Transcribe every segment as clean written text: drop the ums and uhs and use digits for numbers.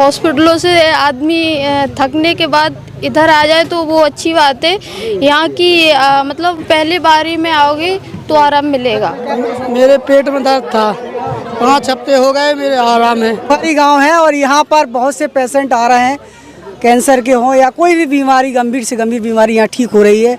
हॉस्पिटलों से आदमी थकने के बाद इधर आ जाए तो वो अच्छी बात है। यहाँ की मतलब पहली बारी में आओगे तो आराम मिलेगा। मेरे पेट में दर्द था, 5 हफ्ते हो गए, मेरे आराम है। हमारी गांव है और यहाँ पर बहुत से पेशेंट आ रहे हैं, कैंसर के हों या कोई भी बीमारी, गंभीर से गंभीर बीमारी यहाँ ठीक हो रही है।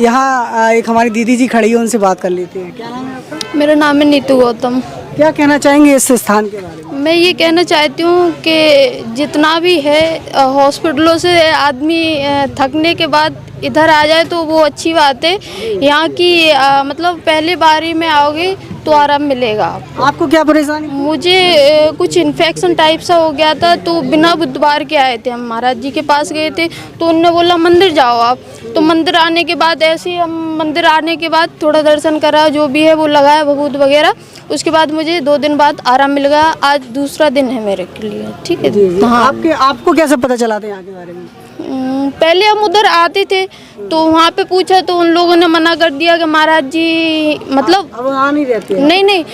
यहाँ एक हमारी दीदी जी खड़ी है, उनसे बात कर लेते हैं। क्या नाम है आपका? मेरा नाम है नीतू गौतम। क्या कहना चाहेंगे इस स्थान के बारे में? मैं ये कहना चाहती हूँ कि जितना भी है हॉस्पिटलों से आदमी थकने के बाद इधर आ जाए तो वो अच्छी बात है। यहाँ की मतलब पहली बारी में आओगे तो आराम मिलेगा। आपको क्या परेशानी? मुझे कुछ इन्फेक्शन टाइप सा हो गया था, तो बिना बुधवार के आए थे हम महाराज जी के पास गए थे, तो उन्होंने बोला मंदिर जाओ आप। तो मंदिर आने के बाद ऐसे ही हम मंदिर आने के बाद थोड़ा दर्शन करा, जो भी है वो लगाया भभूत वगैरह। उसके बाद मुझे 2 दिन बाद आराम मिल गया। आज दूसरा दिन है मेरे के लिए। ठीक है। हाँ, आपको कैसे पता चला था यहाँ के बारे में? पहले हम उधर आते थे तो वहाँ पे पूछा तो उन लोगों ने मना कर दिया कि महाराज जी मतलब अब वहाँ नहीं रहते हैं। नहीं,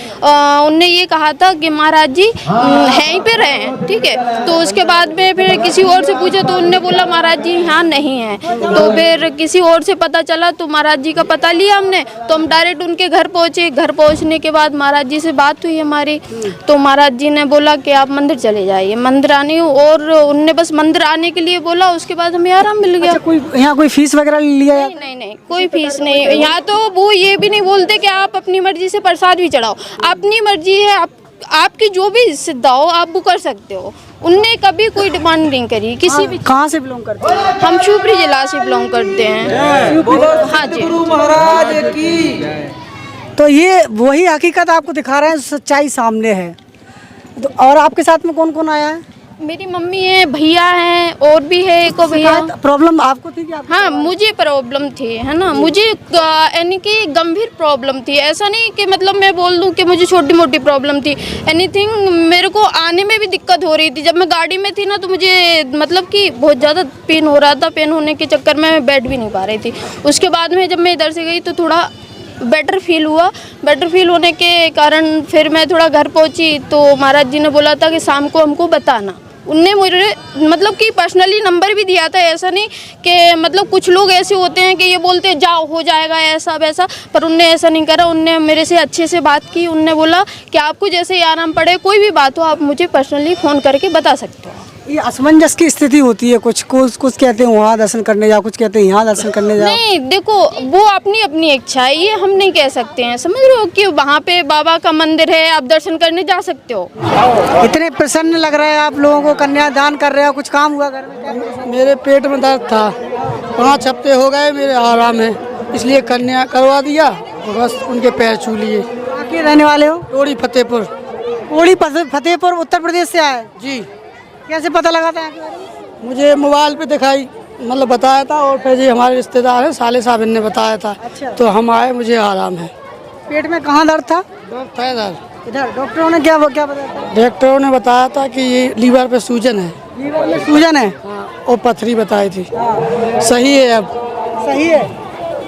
उनने ये कहा था कि महाराज जी यहीं पे रहे हैं। ठीक है। तो उसके बाद में फिर किसी और से पूछा तो उनने बोला महाराज जी यहाँ नहीं है। तो फिर किसी और से पता चला तो महाराज जी का पता लिया हमने, तो हम डायरेक्ट उनके घर पहुँचे। घर पहुँचने के बाद महाराज जी से बात हुई हमारी, तो महाराज जी ने बोला कि आप मंदिर चले जाइए। मंदिर आने और उनने बस मंदिर आने के लिए बोला, उसके बाद हमें आराम मिल गया। कोई यहाँ कोई फीस वगैरह लिया? नहीं, कोई फीस नहीं। यहाँ तो वो ये भी नहीं बोलते कि आप अपनी मर्जी से प्रसाद भी चढ़ाओ, अपनी मर्जी है। आपकी जो भी सिद्धा हो आप वो कर सकते हो। उनने कभी कोई डिमांड नहीं करी किसी भी। कहाँ से बिलोंग करते हैं? हम शिवपुरी जिला से बिलोंग करते हैं। हाँ जी। महाराज की। तो ये वही हकीकत आपको दिखा रहे हैं, सच्चाई सामने है। तो और आपके साथ में कौन कौन आया है? मेरी मम्मी है, भैया हैं, और भी है एक भैया। प्रॉब्लम आपको थी क्या? हाँ, मुझे प्रॉब्लम थी, है ना। मुझे यानी कि गंभीर प्रॉब्लम थी। ऐसा नहीं कि मतलब मैं बोल दूं कि मुझे छोटी मोटी प्रॉब्लम थी। एनीथिंग, मेरे को आने में भी दिक्कत हो रही थी। जब मैं गाड़ी में थी ना तो मुझे मतलब कि बहुत ज़्यादा पेन हो रहा था। पेन होने के चक्कर में मैं बैठ भी नहीं पा रही थी। उसके बाद में जब मैं इधर से गई तो थोड़ा बेटर फील हुआ। बेटर फील होने के कारण फिर मैं थोड़ा घर पहुंची तो महाराज जी ने बोला था कि शाम को हमको बताना। उनने मुझे मतलब कि पर्सनली नंबर भी दिया था। ऐसा नहीं कि मतलब कुछ लोग ऐसे होते हैं कि ये बोलते हैं जाओ हो जाएगा ऐसा वैसा, पर उनने ऐसा नहीं करा। उनने मेरे से अच्छे से बात की। उनने बोला कि आपको जैसे ही आराम पड़े, कोई भी बात हो आप मुझे पर्सनली फ़ोन करके बता सकते हो। ये असमंजस की स्थिति होती है, कुछ कहते हैं वहाँ दर्शन करने जाओ, कुछ कहते हैं यहाँ दर्शन करने जाओ। नहीं, देखो वो अपनी अपनी इच्छा है, ये हम नहीं कह सकते हैं। समझ रहे हो कि वहाँ पे बाबा का मंदिर है, आप दर्शन करने जा सकते हो। इतने प्रसन्न लग रहा है आप लोगों को, कन्यादान कर रहे हो, कुछ काम हुआ घर में? मेरे पेट में दर्द था, 5 हफ्ते हो गए, मेरे आराम है, इसलिए कन्या करवा दिया और बस उनके पैर छू लिए। कहाँ रहने वाले हो? टोड़ी फतेहपुर। टोड़ी फतेहपुर उत्तर प्रदेश से आए जी। कैसे पता लगा था यहाँ के बारे में? मुझे मोबाइल पे दिखाई, मतलब बताया था, और फिर जी हमारे रिश्तेदार हैं, साले साहब ने बताया था। अच्छा। तो हम आए, मुझे आराम है। पेट में कहाँ दर्द था? दर्द था इधर। इधर डॉक्टरों ने क्या बताया था? डॉक्टरों ने बताया था कि ये लीवर पे सूजन है। लीवर में सूजन है? और पथरी बताई थी। सही है अब। सही है।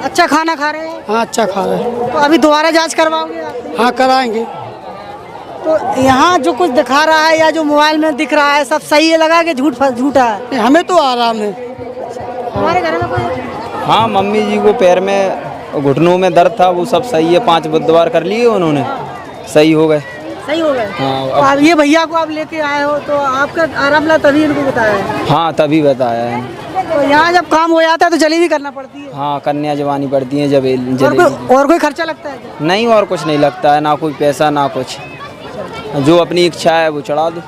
अच्छा खाना खा रहे हैं? हाँ, अच्छा खा रहे हैं। तो अभी दोबारा जांच करवाओगे आप? हाँ, कराएंगे। तो यहाँ जो कुछ दिखा रहा है या जो मोबाइल में दिख रहा है सब सही है लगा कि झूठा है? हमें तो आराम है। हमारे घर में कोई? हाँ, मम्मी जी को पैर में घुटनों में दर्द था, वो सब सही है। 5 बुधवार कर लिए उन्होंने, सही हो गए। सही हो गए। हाँ, तो आप ये भैया को आप लेके आए हो तो आपका आराम लगा तभी इनको बताया है? हाँ, तभी बताया है। तो यहाँ जब काम हो जाता है तो जलेबी करना पड़ती है? हाँ, कन्या जवानी पड़ती है जब और कोई खर्चा लगता है क्या? नहीं, और कुछ नहीं लगता है, ना कोई पैसा ना कुछ। जो अपनी इच्छा है वो चढ़ा दो।